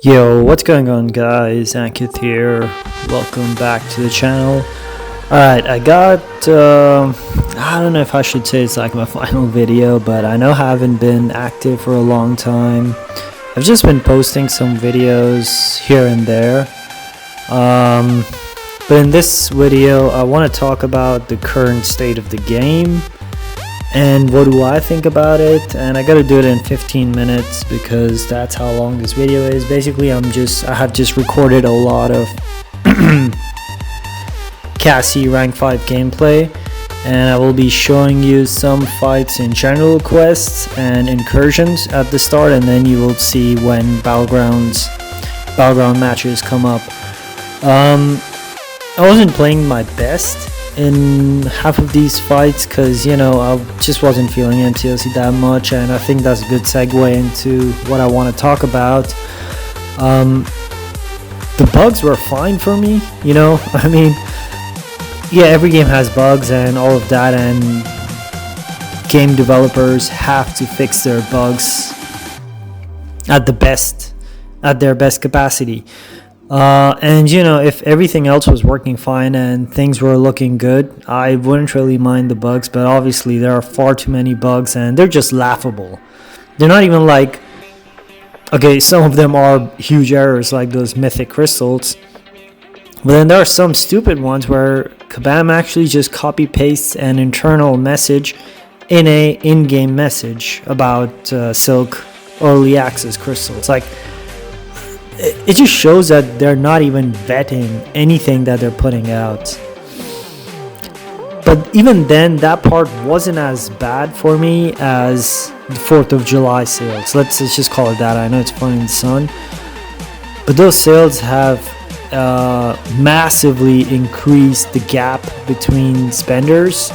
Yo, what's going on, guys? Ankit here. Welcome back to the channel. Alright, I don't know if I should say it's like my final video, but I know I haven't been active for a long time. I've just been posting some videos here and there. But in this video, I want to talk about the current state of the game and what do I think about it, and I gotta do it in 15 minutes because that's how long this video is. Basically, I have just recorded a lot of Cassie rank 5 gameplay, and I will be showing you some fights in general quests and incursions at the start, and then you will see when battleground matches come up. I wasn't playing my best in half of these fights because, you know, I just wasn't feeling MCLC that much, and I think that's a good segue into what I want to talk about. The bugs were fine for me, you know. I mean, yeah, every game has bugs and all of that, and game developers have to fix their bugs at their best capacity. And you know, if everything else was working fine and things were looking good, I wouldn't really mind the bugs, but obviously there are far too many bugs and they're just laughable. They're not even like, okay, some of them are huge errors like those mythic crystals, but then there are some stupid ones where Kabam actually just copy pastes an internal message in a in-game message about silk early access crystals. Like, it just shows that they're not even vetting anything that they're putting out. But even then, that part wasn't as bad for me as the 4th of July sales. Let's just call it that. I know it's fun in the sun, but those sales have massively increased the gap between spenders,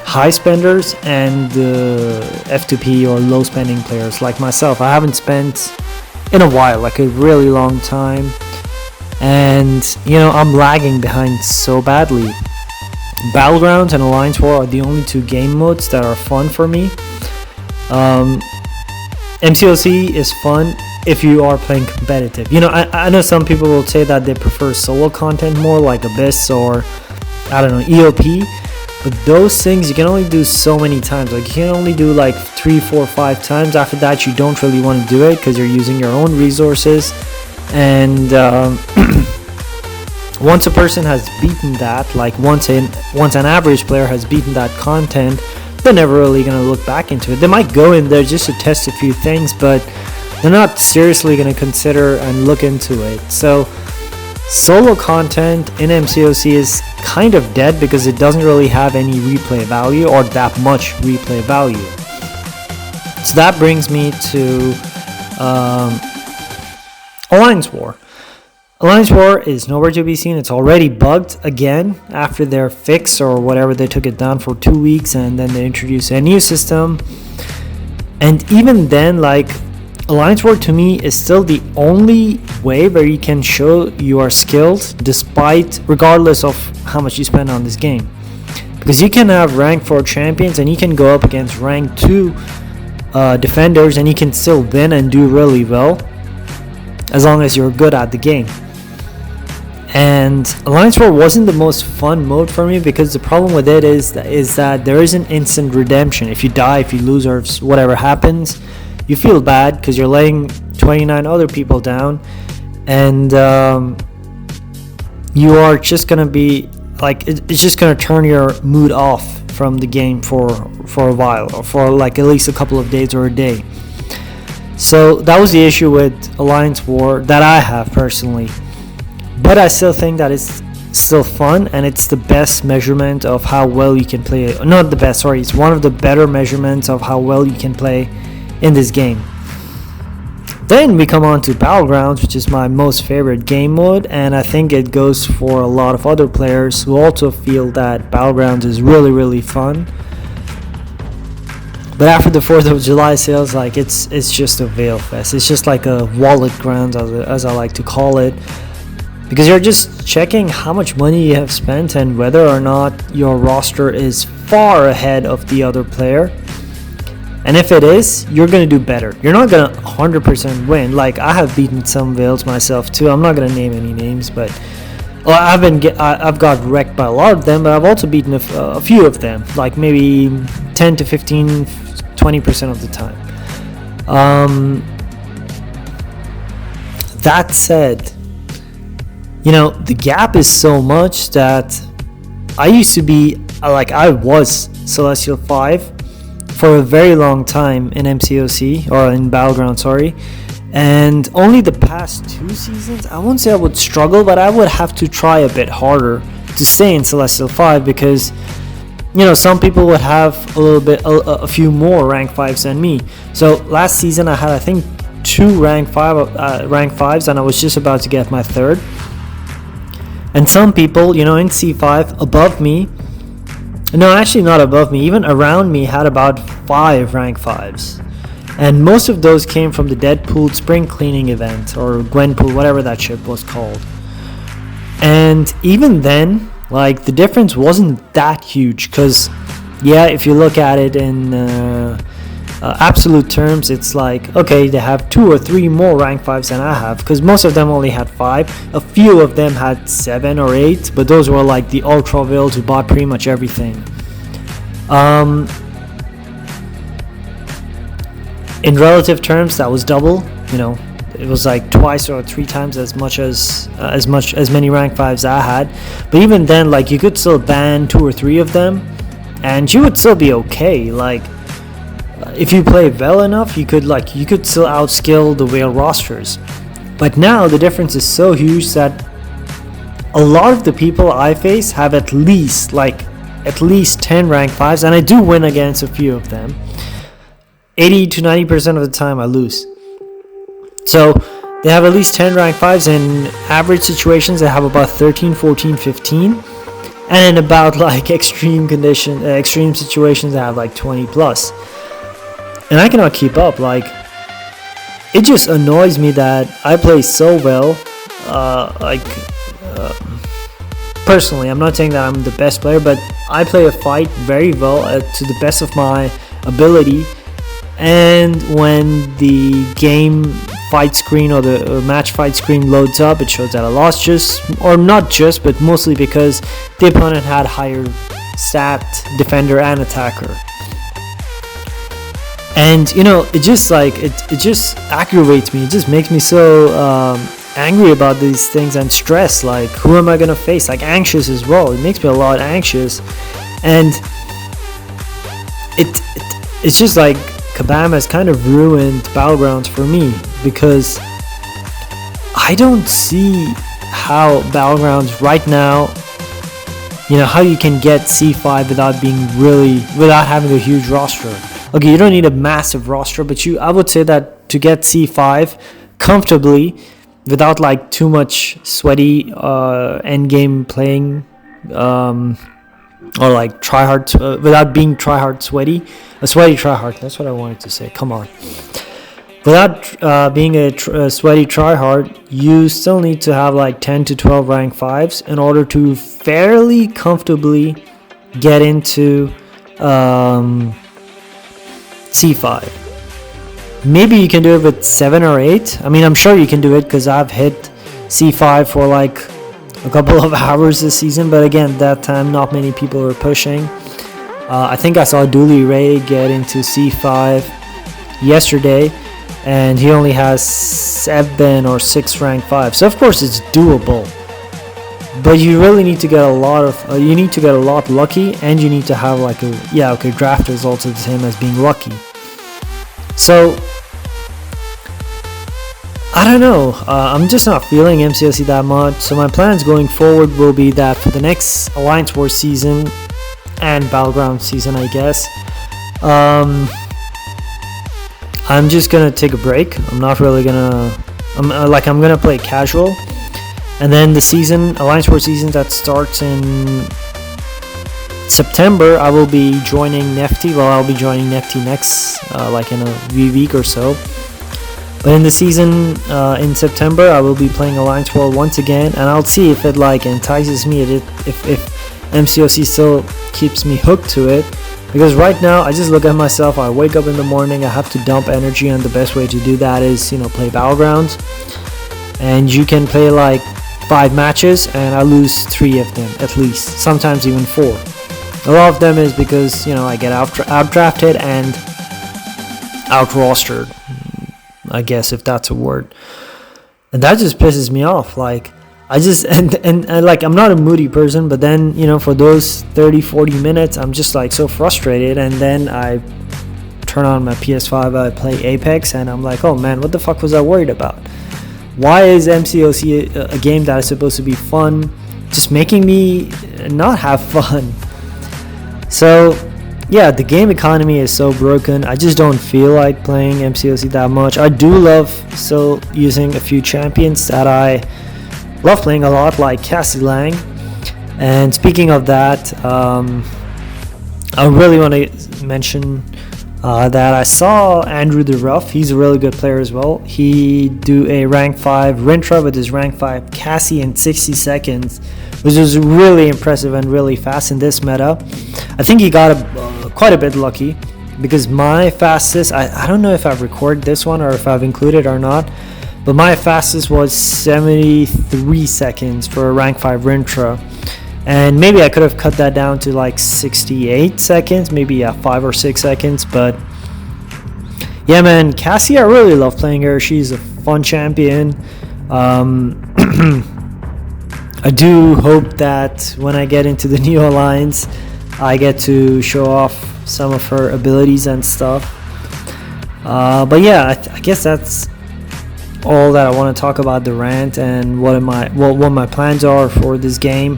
high spenders, and F2P or low spending players like myself. I haven't spent in a while, like a really long time, and you know, I'm lagging behind so badly. Battlegrounds and Alliance War are the only two game modes that are fun for me. MCLC is fun if you are playing competitive. You know, I know some people will say that they prefer solo content more, like Abyss or I don't know, EOP, but those things you can only do so many times. Like, you can only do like 3, 4, 5 times. After that, you don't really want to do it because you're using your own resources, and once a person has beaten that, like once an average player has beaten that content, they're never really going to look back into it. They might go in there just to test a few things, but they're not seriously going to consider and look into it. So solo content in MCOC is kind of dead because it doesn't really have any replay value, or that much replay value. So that brings me to Alliance War. Alliance War is nowhere to be seen. It's already bugged again after their fix or whatever. They took it down for 2 weeks and then they introduced a new system. And even then, like, Alliance War to me is still the only way where you can show you are skilled regardless of how much you spend on this game. Because you can have rank 4 champions and you can go up against rank 2 defenders and you can still win and do really well as long as you're good at the game. And Alliance War wasn't the most fun mode for me because the problem with it is that there is an instant redemption. If you die, if you lose, or if whatever happens, you feel bad because you're letting 29 other people down, and you are just gonna be like, it's just gonna turn your mood off from the game for a while, or for like at least a couple of days or a day. So that was the issue with Alliance War that I have personally, but I still think that it's still fun, and it's the best measurement of how well you can play. Not the best, sorry, it's one of the better measurements of how well you can play in this game. Then we come on to Battlegrounds, which is my most favorite game mode, and I think it goes for a lot of other players who also feel that Battlegrounds is really, really fun. But after the 4th of July sales, like, it's just a veil fest. It's just like a wallet grounds, as I like to call it, because you're just checking how much money you have spent and whether or not your roster is far ahead of the other player. And if it is, you're gonna do better. You're not gonna 100% win. Like, I have beaten some whales myself too. I'm not gonna name any names, but I've got wrecked by a lot of them, but I've also beaten a few of them, like maybe 10 to 15, 20% of the time. That said, the gap is so much that I used to be, I was Celestial 5 for a very long time in MCOC, or in Battlegrounds, sorry. And only the past 2 seasons, I won't say I would struggle, but I would have to try a bit harder to stay in Celestial 5 because, some people would have a few more rank 5s than me. So last season I had, I think, 2 rank 5s, and I was just about to get my 3rd. And some people, in C5 above me, no, actually not above me, even around me, had about 5 rank 5s. And most of those came from the Deadpool spring cleaning event, or Gwenpool, whatever that ship was called. And even then, the difference wasn't that huge, because, if you look at it in absolute terms, it's okay, they have 2 or 3 more rank 5s than I have, because most of them only had 5. A few of them had 7 or 8, but those were the ultra whales who bought pretty much everything. In relative terms, that was double. It was twice or 3 times as many rank 5s I had. But even then, you could still ban 2 or 3 of them, and you would still be okay. If you play well enough, you could still outskill the whale rosters. But now the difference is so huge that a lot of the people I face have at least 10 rank 5s, and I do win against a few of them. 80 to 90% of the time I lose. So they have at least 10 rank 5s. In average situations they have about 13, 14, 15. And in about extreme situations they have 20 plus. And I cannot keep up. It just annoys me that I play so well. Personally, I'm not saying that I'm the best player, but I play a fight very well to the best of my ability. And when the game fight screen or the match fight screen loads up, it shows that I lost but mostly because the opponent had higher stat defender and attacker. And it just it just aggravates me. It just makes me so angry about these things and stressed. Who am I gonna face? Anxious as well. It makes me a lot anxious, and it's just Kabam has kind of ruined Battlegrounds for me, because I don't see how Battlegrounds right now, how you can get C5 without having a huge roster. Okay, you don't need a massive roster, but I would say that to get C5 comfortably without too much sweaty end game playing, or tryhard, without being tryhard sweaty. A sweaty tryhard, that's what I wanted to say, come on. Without being a sweaty tryhard, you still need to have 10 to 12 rank 5s in order to fairly comfortably get into C5. Maybe you can do it with 7 or 8. I mean, I'm sure you can do it, because I've hit C5 for a couple of hours this season, but again, that time not many people were pushing. I think I saw Dooley Ray get into C5 yesterday, and he only has 7 or 6 rank 5. So of course it's doable, but you really need to get a lot lucky, and you need to have draft results of the same as being lucky. So I don't know, I'm just not feeling MCOC that much. So my plans going forward will be that for the next Alliance Wars season and Battleground season, I guess, I'm just gonna take a break. I'm not really gonna I'm gonna play casual, and then the Alliance Wars season that starts in September, I will be joining Nefty. Well, I'll be joining Nefty next in a week or so. But in the season in September, I will be playing Alliance World once again, and I'll see if it entices me. MCOC still keeps me hooked to it, because right now I just look at myself. I wake up in the morning, I have to dump energy, and the best way to do that is, play Battlegrounds. And you can play like 5 matches and I lose 3 of them at least, sometimes even 4. A lot of them is because I get outdrafted and out-rostered, I guess, if that's a word. And that just pisses me off. Like, I just and like, I'm not a moody person, but then for those 30-40 minutes I'm just like so frustrated, and then I turn on my PS5, I play Apex, and I'm like, oh man, what the fuck was I worried about? Why is MCOC a game that is supposed to be fun just making me not have fun? So yeah, the game economy is so broken. I just don't feel like playing MCOC that much. I do love still using a few champions that I love playing a lot, like Cassie. And speaking of that, I really want to mention that I saw Andrew the Rough. He's a really good player as well. He do a rank 5 Rintra with his rank 5 Cassie in 60 seconds, which was really impressive and really fast in this meta. I think he got quite a bit lucky, because my fastest, I don't know if I've recorded this one or if I've included or not, but my fastest was 73 seconds for a rank 5 Rintra. And maybe I could have cut that down to like 68 seconds, maybe 5 or 6 seconds. But yeah, man, Cassie, I really love playing her. She's a fun champion. I do hope that when I get into the new alliance, I get to show off some of her abilities and stuff. But yeah, I guess that's all that I want to talk about the rant and what my plans are for this game.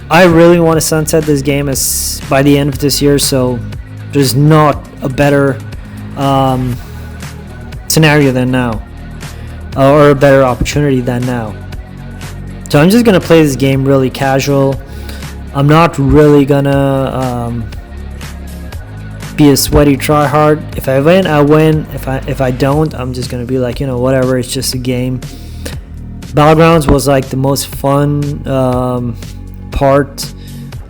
I really want to sunset this game as by the end of this year, so there's not a better scenario than now, or a better opportunity than now. So I'm just gonna play this game really casual. I'm not really gonna be a sweaty tryhard. If I win, I win. If I don't, I'm just gonna be like, whatever. It's just a game. Battlegrounds was like the most fun part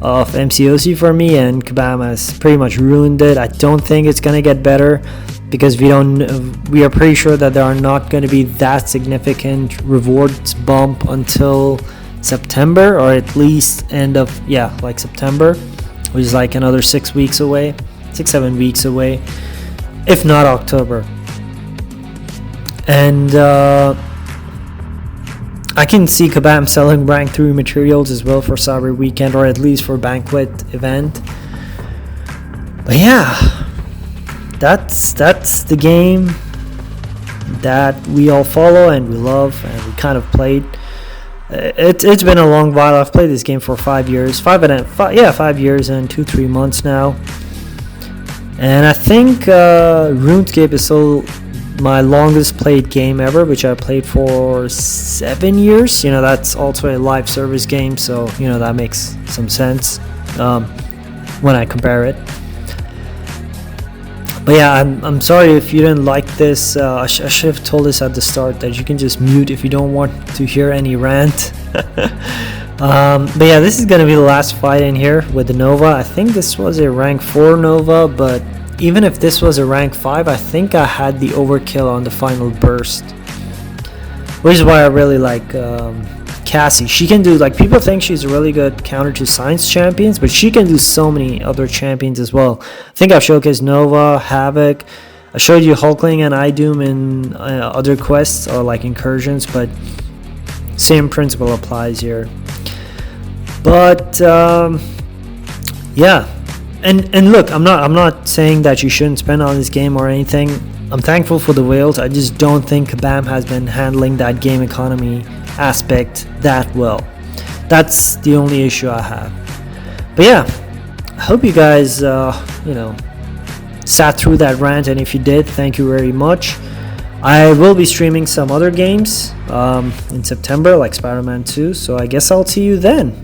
of MCOC for me, and Kabam has pretty much ruined it. I don't think it's gonna get better, because we are pretty sure that there are not going to be that significant rewards bump until September, or at least end of like September, which is like another 7 weeks away, if not October. And I can see Kabam selling rank 3 materials as well for Cyber Weekend, or at least for Banquet event. But yeah, that's the game that we all follow and we love and we kind of played. It's been a long while. I've played this game for 5 years, 5 years and 2-3 months now. And I think RuneScape is still my longest played game ever, which I played for 7 years. That's also a live service game, so that makes some sense when I compare it. But yeah, I'm sorry if you didn't like this. I should have told this at the start that you can just mute if you don't want to hear any rant. But yeah, this is gonna be the last fight in here with the Nova. I think this was a rank 4 Nova, but even if this was a rank 5, I think I had the overkill on the final burst, which is why I really like Cassie. She can do, like, people think she's a really good counter to science champions, but she can do so many other champions as well. I think I've showcased Nova, Havoc. I showed you Hulkling and Idoom in other quests or like incursions, but same principle applies here. But yeah, and look, I'm not saying that you shouldn't spend on this game or anything. I'm thankful for the whales. I just don't think Kabam has been handling that game economy aspect that well. That's the only issue I have. But yeah, I hope you guys sat through that rant, and if you did, thank you very much. I will be streaming some other games in September, like Spider-Man 2, so I guess I'll see you then.